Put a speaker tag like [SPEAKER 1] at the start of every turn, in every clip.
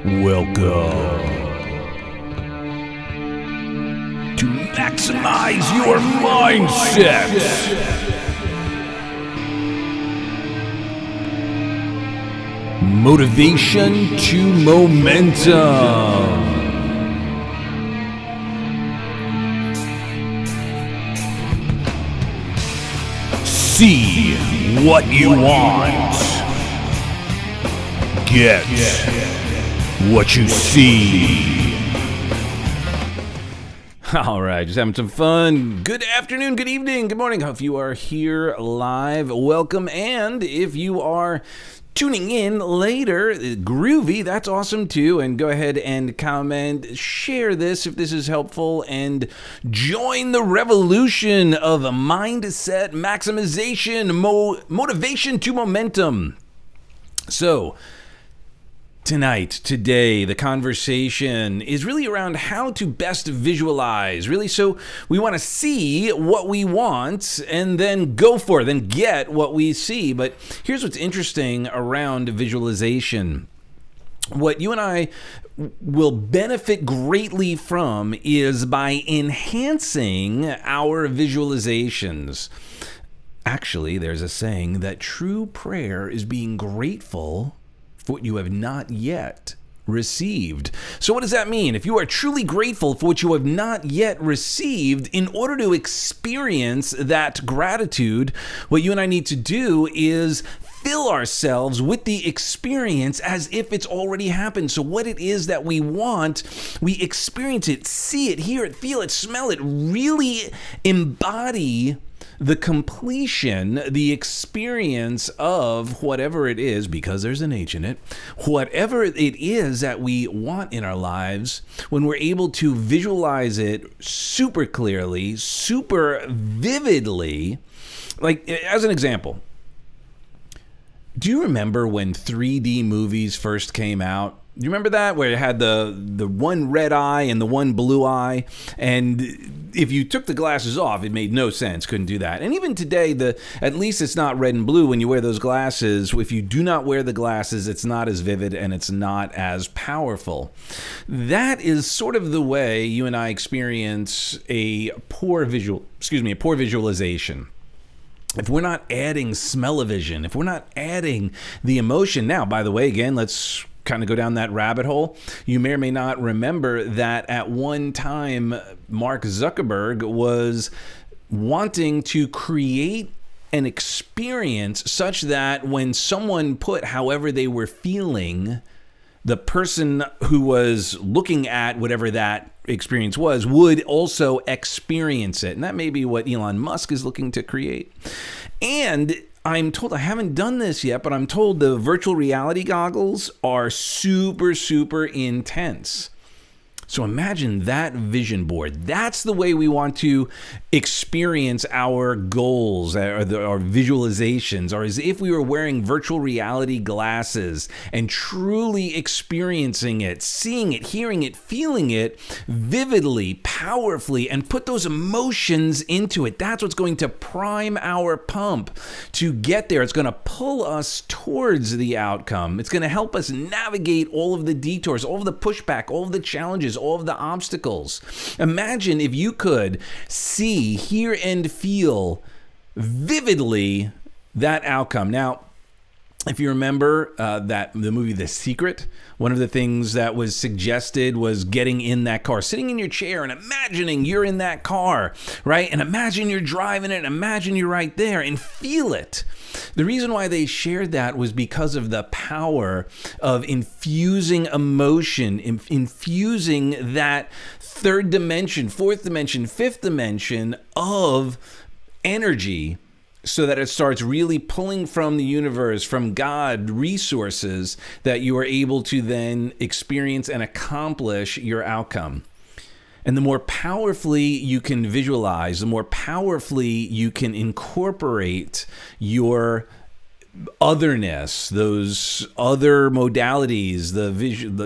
[SPEAKER 1] Welcome to maximize your mindset. Motivation to momentum. See what you want. Get what you see. All right, just having some fun. Good afternoon, good evening, good morning. Hope you are here live. Welcome. And if you are tuning in later, groovy, that's awesome too. And go ahead and comment, share this if this is helpful, and join the revolution of mindset maximization, motivation to momentum. So, today, the conversation is really around how to best visualize, really. So we want to see what we want and then go for it, then get what we see. But here's what's interesting around visualization. What you and I will benefit greatly from is by enhancing our visualizations. Actually, there's a saying that true prayer is being grateful for what you have not yet received. So what does that mean? If you are truly grateful for what you have not yet received, in order to experience that gratitude, what you and I need to do is fill ourselves with the experience as if it's already happened. So what it is that we want, we experience it, see it, hear it, feel it, smell it, really embody the completion, the experience of whatever it is, because there's an H in it, whatever it is that we want in our lives, when we're able to visualize it super clearly, super vividly. Like, as an example, do you remember when 3D movies first came out? Do you remember that, where it had the one red eye and the one blue eye? And if you took the glasses off, it made no sense. Couldn't do that. And even today, at least it's not red and blue when you wear those glasses. If you do not wear the glasses, it's not as vivid and it's not as powerful. That is sort of the way you and I experience a poor visualization. If we're not adding smell-o-vision, if we're not adding the emotion. Now, by the way, again, let's kind of go down that rabbit hole. You may or may not remember that at one time, Mark Zuckerberg was wanting to create an experience such that when someone put however they were feeling, the person who was looking at whatever that experience was would also experience it. And that may be what Elon Musk is looking to create. And I'm told, I haven't done this yet, but I'm told the virtual reality goggles are super, super intense. So imagine that vision board. That's the way we want to experience our goals, our visualizations, or as if we were wearing virtual reality glasses and truly experiencing it, seeing it, hearing it, feeling it vividly, powerfully, and put those emotions into it. That's what's going to prime our pump to get there. It's going to pull us towards the outcome. It's going to help us navigate all of the detours, all of the pushback, all of the challenges, all of the obstacles. Imagine if you could see, hear, and feel vividly that outcome. Now, if you remember that the movie The Secret, one of the things that was suggested was getting in that car, sitting in your chair and imagining you're in that car, right? And imagine you're driving it, and imagine you're right there and feel it. The reason why they shared that was because of the power of infusing emotion, infusing that third dimension, fourth dimension, fifth dimension of energy, so that it starts really pulling from the universe, from God, resources that you are able to then experience and accomplish your outcome. And the more powerfully you can visualize, the more powerfully you can incorporate your otherness, those other modalities,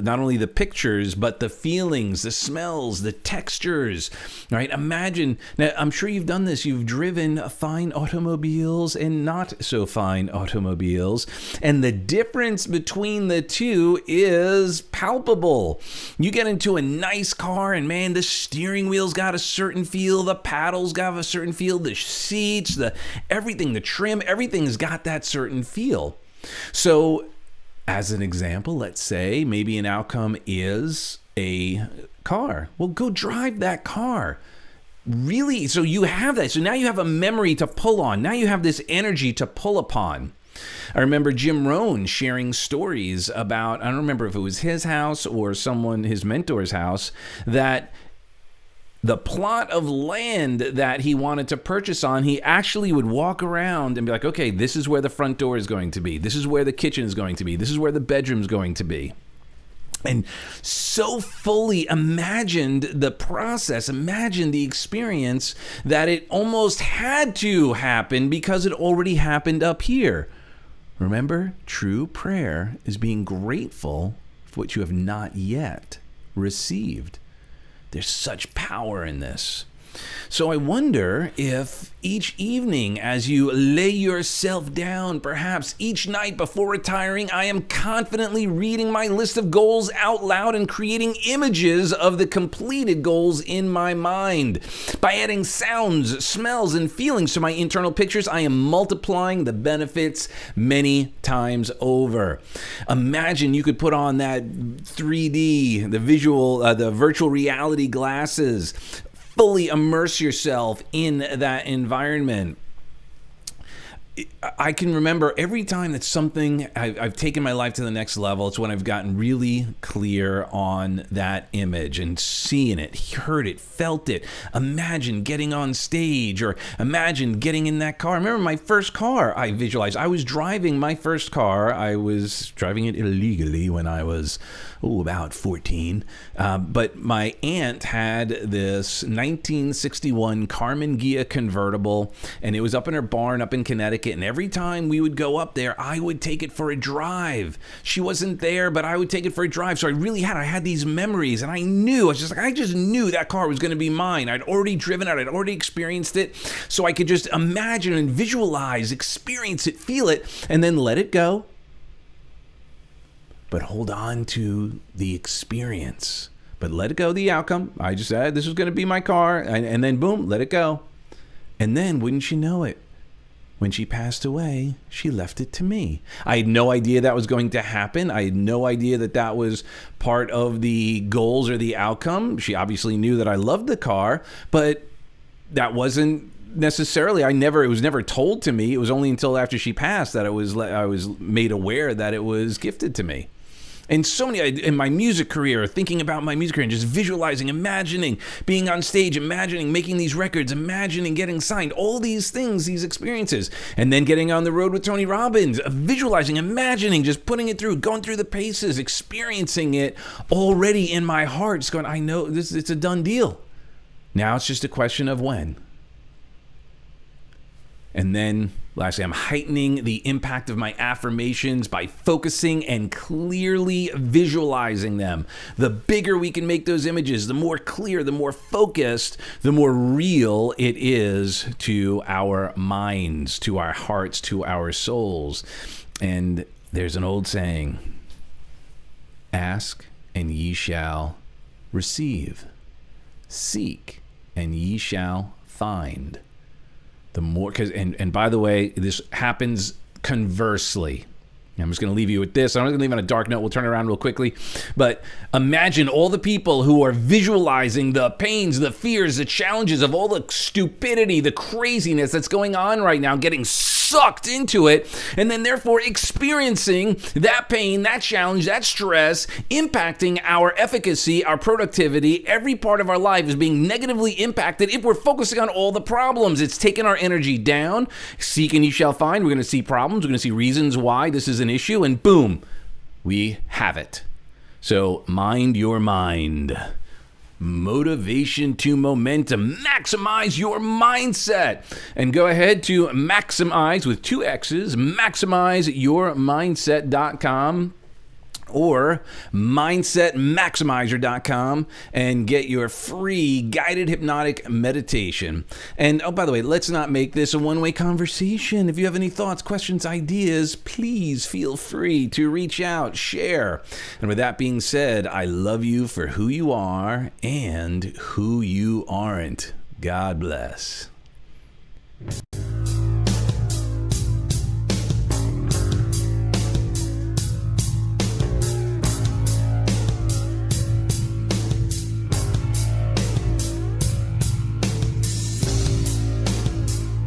[SPEAKER 1] not only the pictures, but the feelings, the smells, the textures, right? Imagine, now I'm sure you've done this, you've driven fine automobiles and not so fine automobiles, and the difference between the two is powerful. palpable. You get into a nice car and man, the steering wheel's got a certain feel, the paddles got a certain feel, the seats, everything, the trim, everything's got that certain feel. So as an example, let's say maybe an outcome is a car. Well, go drive that car. Really? So you have that. So now you have a memory to pull on. Now you have this energy to pull upon. I remember Jim Rohn sharing stories about, I don't remember if it was his house or his mentor's house, that the plot of land that he wanted to purchase on, he actually would walk around and be like, okay, this is where the front door is going to be. This is where the kitchen is going to be. This is where the bedroom is going to be. And so fully imagined the process, imagined the experience that it almost had to happen because it already happened up here. Remember, true prayer is being grateful for what you have not yet received. There's such power in this. So I wonder if each evening as you lay yourself down, perhaps each night before retiring, I am confidently reading my list of goals out loud and creating images of the completed goals in my mind. By adding sounds, smells, and feelings to my internal pictures, I am multiplying the benefits many times over. Imagine you could put on that 3D, the virtual reality glasses, fully immerse yourself in that environment. I can remember every time that something, I've taken my life to the next level, it's when I've gotten really clear on that image and seeing it, heard it, felt it. Imagine getting on stage or imagine getting in that car. I remember my first car I visualized. I was driving my first car. I was driving it illegally when I was about 14. But my aunt had this 1961 Carmen Ghia convertible, and it was up in her barn up in Connecticut. And every time we would go up there, I would take it for a drive. She wasn't there, but I would take it for a drive. So I had these memories, and I just knew that car was going to be mine. I'd already driven it. I'd already experienced it. So I could just imagine and visualize, experience it, feel it, and then let it go. But hold on to the experience. But let it go, the outcome. I just said this was going to be my car, and then boom, let it go. And then, wouldn't you know it, when she passed away, she left it to me. I had no idea that was going to happen. I had no idea that was part of the goals or the outcome. She obviously knew that I loved the car, but that wasn't necessarily, it was never told to me. It was only until after she passed that I was made aware that it was gifted to me. And so many, in my music career, thinking about my music career and just visualizing, imagining being on stage, imagining making these records, imagining getting signed, all these things, these experiences. And then getting on the road with Tony Robbins, visualizing, imagining, just putting it through, going through the paces, experiencing it already in my heart. Just going, I know this, it's a done deal. Now it's just a question of when. And then lastly, I'm heightening the impact of my affirmations by focusing and clearly visualizing them. The bigger we can make those images, the more clear, the more focused, the more real it is to our minds, to our hearts, to our souls. And there's an old saying, ask and ye shall receive. Seek and ye shall find. The more, and by the way, this happens conversely. I'm just going to leave you with this. I'm not going to leave on a dark note. We'll turn it around real quickly. But imagine all the people who are visualizing the pains, the fears, the challenges of all the stupidity, the craziness that's going on right now, getting sucked into it, and then therefore experiencing that pain, that challenge, that stress, impacting our efficacy, our productivity. Every part of our life is being negatively impacted if we're focusing on all the problems. It's taking our energy down. Seek and you shall find. We're going to see problems. We're going to see reasons why this is an issue, and boom, we have it. So mind your mind. Motivation to momentum. Maximize your mindset. And go ahead to maximize with 2 X's, maximizeyourmindset.com. or mindsetmaximizer.com and get your free guided hypnotic meditation. And oh, by the way, let's not make this a one-way conversation. If you have any thoughts, questions, ideas, please feel free to reach out, share. And with that being said, I love you for who you are and who you aren't. God bless.